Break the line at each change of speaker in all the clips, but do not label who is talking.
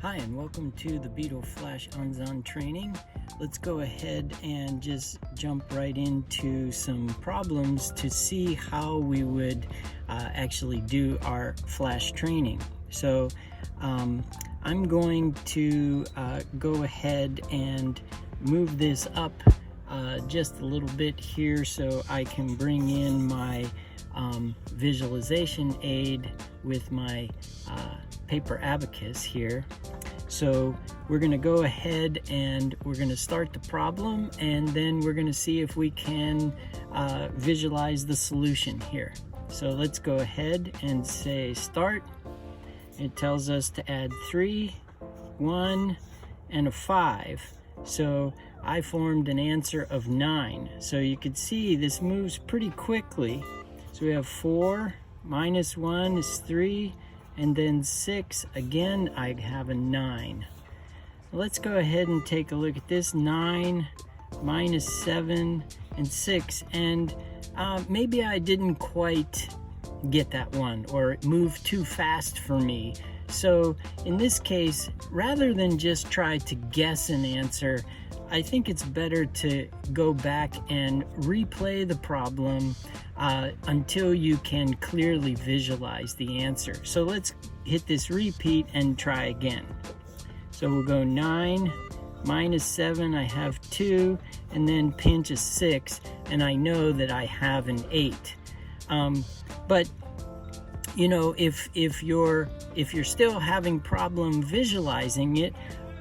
Hi, and welcome to the Beetle Flash Anzan training. Let's go ahead and just jump right into some problems to see how we would actually do our flash training. So I'm going to go ahead and move this up just a little bit here so I can bring in my visualization aid with my paper abacus here. So we're going to go ahead and we're going to start the problem, and then we're going to see if we can visualize the solution here. So let's go ahead and say start. It tells us to add 3, 1, and a 5. So I formed an answer of 9. So you can see this moves pretty quickly. So we have 4 minus 1 is 3, and then 6, again I have a 9. Let's go ahead and take a look at this. 9 minus 7 and 6, and maybe I didn't quite get that one, or it moved too fast for me. So in this case, rather than just try to guess an answer, I think it's better to go back and replay the problem until you can clearly visualize the answer. So let's hit this repeat and try again. So we'll go 9 minus 7, I have 2, and then pinch a 6, and I know that I have an 8. But you know, if you're still having problem visualizing it,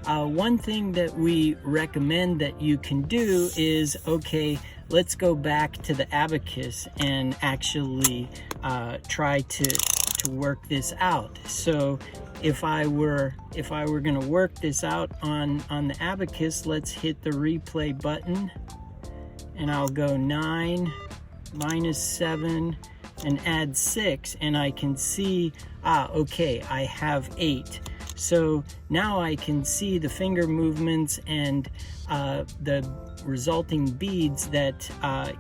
one thing that we recommend that you can do is, okay, let's go back to the abacus and actually try to work this out. So if I were going to work this out on the abacus, let's hit the replay button, and I'll go 9 minus 7 and add 6, and I can see, okay, I have 8. So now I can see the finger movements and the resulting beads that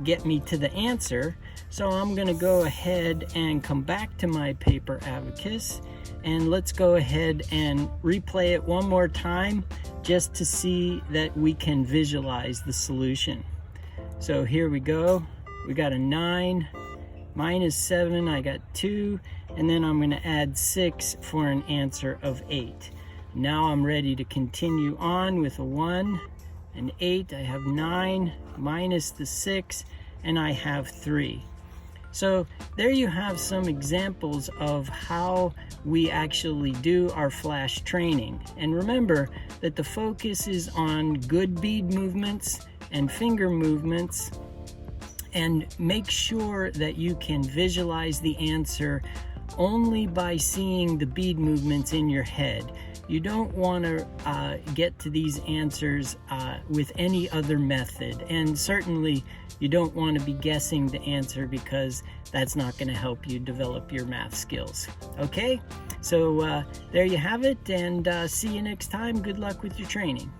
get me to the answer. So I'm going to go ahead and come back to my paper abacus, and let's go ahead and replay it one more time just to see that we can visualize the solution. So here we go. We got a 9 minus 7, I got 2, and then I'm going to add 6 for an answer of 8. Now I'm ready to continue on with a 1, an 8, I have 9, minus the 6, and I have 3. So there you have some examples of how we actually do our flash training. And remember that the focus is on good bead movements and finger movements, and make sure that you can visualize the answer only by seeing the bead movements in your head. You don't want to get to these answers with any other method, and certainly you don't want to be guessing the answer, because that's not going to help you develop your math skills. Okay, so there you have it, and see you next time. Good luck with your training.